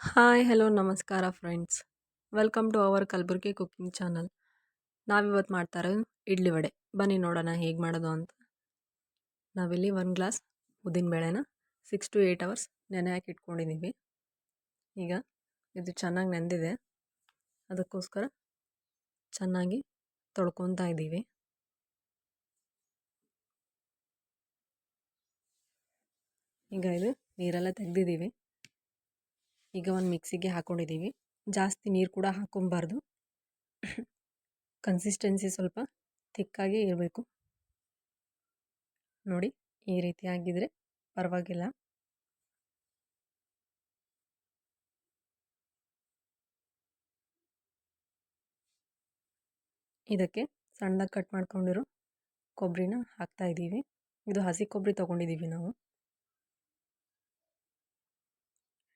Hi hello ನಮಸ್ಕಾರ friends. Welcome to our Kalaburagi cooking channel. ನಾವಿವತ್ತು ಮಾಡ್ತಾ ಇರೋದು ಇಡ್ಲಿ ವಡೆ. ಬನ್ನಿ ನೋಡೋಣ ಹೇಗೆ ಮಾಡೋದು ಅಂತ. ನಾವಿಲ್ಲಿ 1 ಗ್ಲಾಸ್ ಉದ್ದಿನಬೇಳೆನ 6 to 8 ಅವರ್ಸ್ ನೆನೆ ಹಾಕಿ ಇಟ್ಕೊಂಡಿದ್ದೀವಿ. ಈಗ ಇದು ಚೆನ್ನಾಗಿ ನೆಂದಿದೆ, ಅದಕ್ಕೋಸ್ಕರ ಚೆನ್ನಾಗಿ ತೊಳ್ಕೊತಾ ಇದ್ದೀವಿ. ಈಗ ಇದು ನೀರೆಲ್ಲ ತೆಗೆದಿದ್ದೀವಿ. ಈಗ ಒಂದು ಮಿಕ್ಸಿಗೆ ಹಾಕ್ಕೊಂಡಿದ್ದೀವಿ. ಜಾಸ್ತಿ ನೀರು ಕೂಡ ಹಾಕೊಬಾರ್ದು, ಕನ್ಸಿಸ್ಟೆನ್ಸಿ ಸ್ವಲ್ಪ ಥಿಕ್ಕಾಗಿ ಇರಬೇಕು. ನೋಡಿ, ಈ ರೀತಿ ಆಗಿದ್ರೆ ಪರವಾಗಿಲ್ಲ. ಇದಕ್ಕೆ ಸಣ್ಣದಾಗಿ ಕಟ್ ಮಾಡ್ಕೊಂಡಿರೋ ಕೊಬ್ಬರಿನ ಹಾಕ್ತಾ ಇದ್ದೀವಿ. ಇದು ಹಸಿ ಕೊಬ್ಬರಿ ತೊಗೊಂಡಿದ್ದೀವಿ ನಾವು.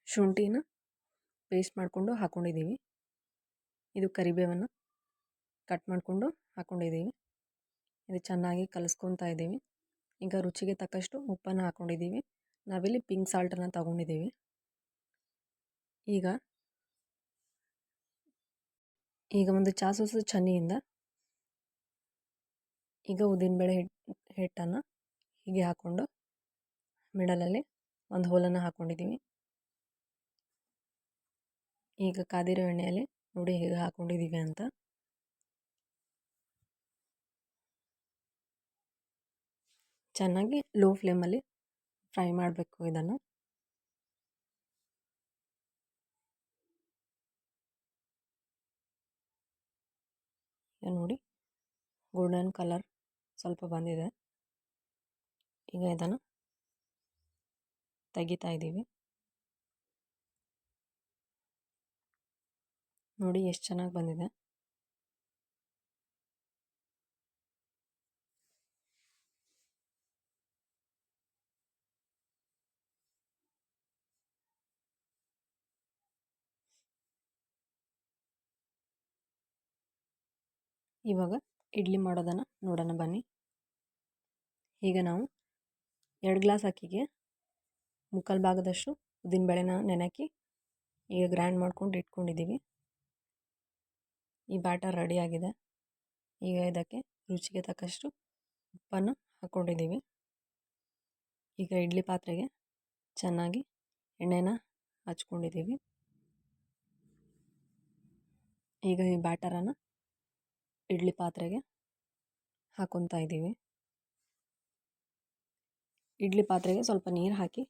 ಶುಂಠಿನ ಪೇಸ್ಟ್ ಮಾಡಿಕೊಂಡು ಹಾಕ್ಕೊಂಡಿದ್ದೀವಿ. ಇದು ಕರಿಬೇವನ್ನು ಕಟ್ ಮಾಡಿಕೊಂಡು ಹಾಕ್ಕೊಂಡಿದ್ದೀವಿ. ಇದು ಚೆನ್ನಾಗಿ ಕಲಿಸ್ಕೊತಾ ಇದ್ದೀವಿ. ಈಗ ರುಚಿಗೆ ತಕ್ಕಷ್ಟು ಉಪ್ಪನ್ನು ಹಾಕ್ಕೊಂಡಿದ್ದೀವಿ. ನಾವಿಲ್ಲಿ ಪಿಂಕ್ ಸಾಲ್ಟನ್ನು ತೊಗೊಂಡಿದ್ದೀವಿ. ಈಗ ಒಂದು ಚಾಸು ಚನ್ನಿಯಿಂದ ಈಗ ಉದ್ದಿನಬೇಳೆ ಹಿಟ್ಟನ್ನು ಹೀಗೆ ಹಾಕ್ಕೊಂಡು ಮಿಡಲಲ್ಲಿ ಒಂದು ಹೋಲನ್ನು ಹಾಕ್ಕೊಂಡಿದ್ದೀವಿ. ಈಗ ಕಾದಿರೋ ಎಣ್ಣೆಯಲ್ಲಿ ನೋಡಿ ಹೇಗೆ ಹಾಕ್ಕೊಂಡಿದ್ದೀವಿ ಅಂತ. ಚೆನ್ನಾಗಿ ಲೋ ಫ್ಲೇಮಲ್ಲಿ ಫ್ರೈ ಮಾಡಬೇಕು ಇದನ್ನು. ನೋಡಿ, ಗೋಲ್ಡನ್ ಕಲರ್ ಸ್ವಲ್ಪ ಬಂದಿದೆ. ಈಗ ಇದನ್ನು ತೆಗಿತಾ ಇದ್ದೀವಿ. ನೋಡಿ ಎಷ್ಟು ಚೆನ್ನಾಗಿ ಬಂದಿದೆ. ಇವಾಗ ಇಡ್ಲಿ ಮಾಡೋದನ್ನು ನೋಡೋಣ ಬನ್ನಿ. ಈಗ ನಾವು 2 ಗ್ಲಾಸ್ ಅಕ್ಕಿಗೆ 3/4 ಭಾಗದಷ್ಟು ಉದ್ದಿನಬೇಳೆನ ನೆನೆಹಾಕಿ ಈಗ ಗ್ರೈಂಡ್ ಮಾಡ್ಕೊಂಡು ಇಟ್ಕೊಂಡಿದ್ದೀವಿ. ಈ ಬ್ಯಾಟರ್ ರೆಡಿಯಾಗಿದೆ. ಈಗ ಇದಕ್ಕೆ ರುಚಿಗೆ ತಕ್ಕಷ್ಟು ಉಪ್ಪನ್ನು ಹಾಕ್ಕೊಂಡಿದ್ದೀವಿ. ಈಗ ಇಡ್ಲಿ ಪಾತ್ರೆಗೆ ಚೆನ್ನಾಗಿ ಎಣ್ಣೆನ ಹಚ್ಕೊಂಡಿದ್ದೀವಿ. ಈಗ ಈ ಬ್ಯಾಟರನ್ನು ಇಡ್ಲಿ ಪಾತ್ರೆಗೆ ಹಾಕ್ಕೊತಾ ಇದ್ದೀವಿ. ಇಡ್ಲಿ ಪಾತ್ರೆಗೆ ಸ್ವಲ್ಪ ನೀರು ಹಾಕಿ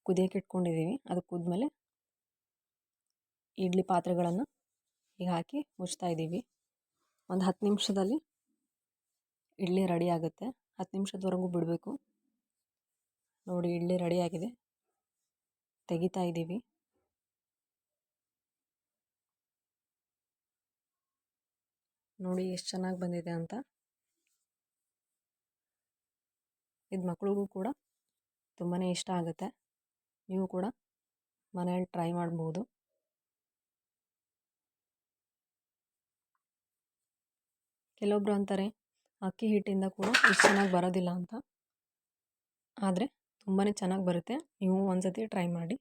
ಕುದಿಯೋಕೆ ಇಟ್ಕೊಂಡಿದ್ದೀವಿ. ಅದು ಕುದ್ಮೇಲೆ ಇಡ್ಲಿ ಪಾತ್ರೆಗಳನ್ನು ಈಗ ಹಾಕಿ ಮುಚ್ತಾ ಇದ್ದೀವಿ. ಒಂದು 10 ನಿಮಿಷದಲ್ಲಿ ಇಡ್ಲಿ ರೆಡಿ ಆಗುತ್ತೆ. 10 ನಿಮಿಷದವರೆಗೂ ಬಿಡಬೇಕು. ನೋಡಿ, ಇಡ್ಲಿ ರೆಡಿಯಾಗಿದೆ. ತೆಗಿತಾ ಇದ್ದೀವಿ. ನೋಡಿ ಎಷ್ಟು ಚೆನ್ನಾಗಿ ಬಂದಿದೆ ಅಂತ. ಇದು ಮಕ್ಕಳಿಗೂ ಕೂಡ ತುಂಬಾ ಇಷ್ಟ ಆಗುತ್ತೆ. ನೀವು ಕೂಡ ಮನೆಯಲ್ಲಿ ಟ್ರೈ ಮಾಡ್ಬೋದು. ಕೆಲವೊಬ್ರು ಅಂತಾರೆ ಅಕ್ಕಿ ಹಿಟ್ಟಿಂದ ಕೂಡ ಇಷ್ಟು ಚೆನ್ನಾಗಿ ಬರೋದಿಲ್ಲ ಅಂತ. ಆದರೆ ತುಂಬಾ ಚೆನ್ನಾಗಿ ಬರುತ್ತೆ. ನೀವು ಒಂದ್ಸತಿ ಟ್ರೈ ಮಾಡಿ.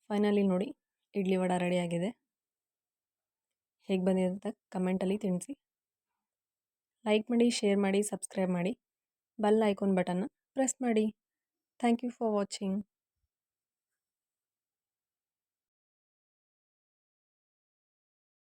ಫೈನಲಿ ನೋಡಿ, ಇಡ್ಲಿ ವಡೆ ರೆಡಿಯಾಗಿದೆ. ಹೇಗೆ ಬಂದಿದೆ ಅಂತ ಕಮೆಂಟಲ್ಲಿ ತಿಳಿಸಿ. ಲೈಕ್ ಮಾಡಿ, ಶೇರ್ ಮಾಡಿ, ಸಬ್ಸ್ಕ್ರೈಬ್ ಮಾಡಿ, ಬೆಲ್ ಐಕಾನ್ ಬಟನ್ನ ಪ್ರೆಸ್ ಮಾಡಿ. Thank you for watching.